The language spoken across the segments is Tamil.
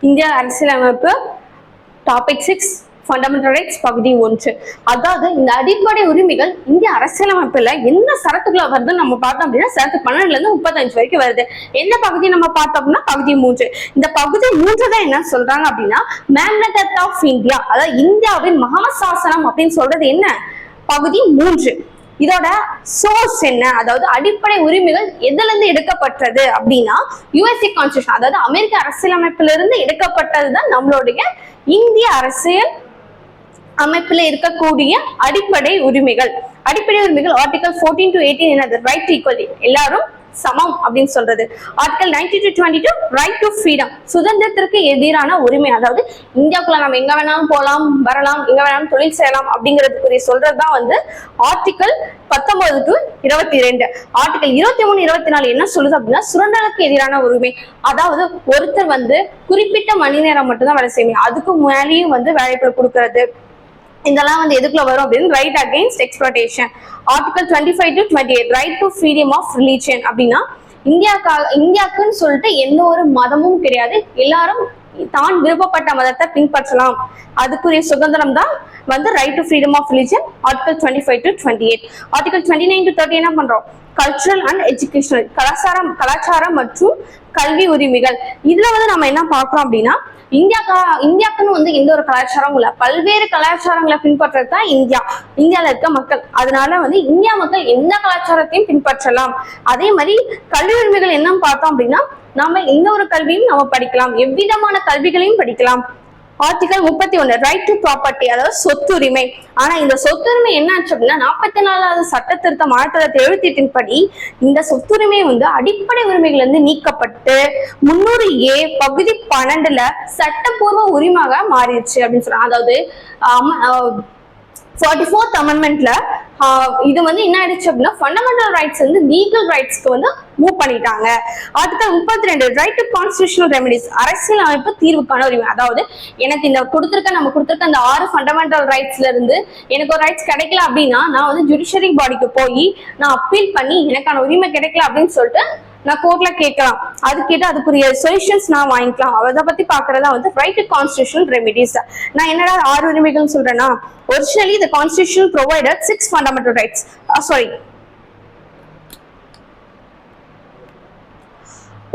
இந்திய அரசியலமைப்பு டாபிக் 6 ஃபண்டமெண்டல் ரைட்ஸ் பகுதி 1. அதாவது இந்த அடிப்படை உரிமைகள் இந்திய அரசியலமைப்புல என்ன சரத்துக்குள்ள வருதுன்னு நம்ம பார்த்தோம் அப்படின்னா சரத்து 12ல இருந்து 35 வரைக்கும் வருது. என்ன பகுதி நம்ம பார்த்தோம் அப்படின்னா பகுதி 3. இந்த பகுதி 3 தான் என்ன சொல்றாங்க அப்படின்னா மேக்னட் ஆஃப் இந்தியா, அதாவது இந்தியாவின் மகாசாசனம் அப்படின்னு சொல்றது என்ன? பகுதி 3. இதோட சோர்ஸ் என்ன, அதாவது அடிப்படை உரிமைகள் எதுல இருந்து எடுக்கப்பட்டது அப்படின்னா யுஎஸ்ஏ கான்ஸ்டிடியூஷன், அதாவது அமெரிக்க அரசியலமைப்புல இருந்து எடுக்கப்பட்டதுதான் நம்மளுடைய இந்திய அரசியல் அமைப்புல இருக்கக்கூடிய அடிப்படை உரிமைகள். அடிப்படை உரிமைகள் ஆர்டிகல் 14 to 18 என்னது? ரைட் டு ஈக்குவலிட்டி, எல்லாரும் சமம் அப்படின்னு சொல்றது. Article 19 to 22 right to freedom, சுதந்திரத்திற்கு எதிரான உரிமை, அதாவது இந்தியாவுக்குள்ள நம்ம எங்க வேணாலும் போகலாம் வரலாம், எங்க வேணாலும் தொழில் செய்யலாம் அப்படிங்கிறதுக்குரிய சொல்றதுதான் வந்து ஆர்டிகல் 19 to 22. ஆர்டிகல் 23, 24 என்ன சொல்லுது அப்படின்னா சுரண்டலுக்கு எதிரான உரிமை, அதாவது ஒருத்தர் வந்து குறிப்பிட்ட மணி நேரம் மட்டும்தான் வேலை செய்யணும், அதுக்கு மேலேயும் வந்து வேலைகளை கொடுக்கறது, இதெல்லாம் வந்து எதுக்குள்ள வரும் அப்படின்னு right against exploitation. Article 25 to 28 right to freedom of religion அப்படின்னா இந்தியாவுக்குன்னு சொல்லிட்டு எந்த ஒரு மதமும் கிடையாது, எல்லாரும் தான் விருப்பப்பட்ட மதத்தை பின்பற்றலாம், அதுக்குரிய சுதந்திரம் தான் வந்து right to freedom of religion. Article 25 to 28. Article 29 to 30 என்ன பண்றோம்? கல்ச்சுரல் அண்ட் எஜுகேஷனல், கலாச்சாரம் மற்றும் கல்வி உரிமைகள். இதுல வந்து நம்ம என்ன பார்க்கிறோம் அப்படின்னா இந்தியாவுக்குன்னு வந்து எந்த ஒரு கலாச்சாரமும் இல்ல, பல்வேறு கலாச்சாரங்களை பின்பற்றது தான் இந்தியால இருக்க மக்கள். அதனால வந்து இந்தியா மக்கள் எந்த கலாச்சாரத்தையும் பின்பற்றலாம். அதே மாதிரி கல்வி உரிமைகள் என்னன்னு பார்த்தோம் அப்படின்னா நாம எந்த ஒரு கல்வியும் நம்ம படிக்கலாம், எவ்விதமான கல்விகளையும் படிக்கலாம். ஆர்டிகல் 31 ரைட் டு ப்ராப்பர்ட்டி, அதாவது சொத்துரிமை. ஆனா இந்த சொத்துரிமை என்ன ஆச்சு அப்படின்னா 44வது சட்ட திருத்தம் 1978 படி இந்த சொத்துரிமை வந்து அடிப்படை உரிமைகள் இருந்து நீக்கப்பட்டு 300A பகுதி 12ல சட்டப்பூர்வ உரிமையாக மாறிடுச்சு அப்படின்னு சொல்றாங்க. அதாவது 44th அமெண்ட்மெண்ட்ல இது வந்து என்ன ஆயிடுச்சு அப்படின்னா ஃபண்டமெண்டல் ரைட்ஸ் வந்து லீகல் ரைட்ஸ்க்கு வந்து மூவ் பண்ணிட்டாங்க. Article 32 right to constitutional remedies, அரசியல் அமைப்பு தீர்வுக்கான உரிமை. அதாவது எனக்கு நம்ம கொடுத்திருக்க அந்த 6 ஃபண்டமெண்டல் ரைட்ஸ்ல இருந்து எனக்கு ஒரு ரைட்ஸ் கிடைக்கல அப்படின்னா நான் வந்து ஜுடிஷியரி பாடிக்கு போய் நான் அப்பீல் பண்ணி எனக்கான உரிமை கிடைக்கல அப்படின்னு சொல்லிட்டு நான் கோர்ட்ல கேட்கலாம். அது கேட்டு அதுக்குரிய சொல்யூஷன்ஸ் நான் வாங்கிக்கலாம். அதை பத்தி பாக்குறதா வந்து ரைட் டு கான்ஸ்டிடியூஷனல் ரெமிடிஸ். நான் என்னடா 6 உரிமைகள் சொல்றேன்னா originally the constitution provided 6 fundamental rights.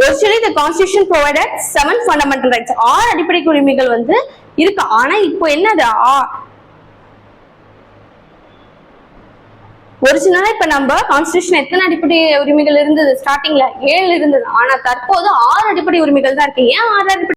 Originally the constitution provided 7 fundamental rights. 6 அடிப்படை உரிமைகள் வந்து இருக்கு. ஆனா இப்போ என்னது ஒரிஜினலா இப்ப நம்ம கான்ஸ்டிடியூஷன் எத்தனை அடிப்படை உரிமைகள் இருந்தது? ஸ்டார்டிங்ல 7 இருந்தது. ஆனா தற்போது 6 அடிப்படை உரிமைகள் தான் இருக்கு. ஏன் 6 அடிப்படை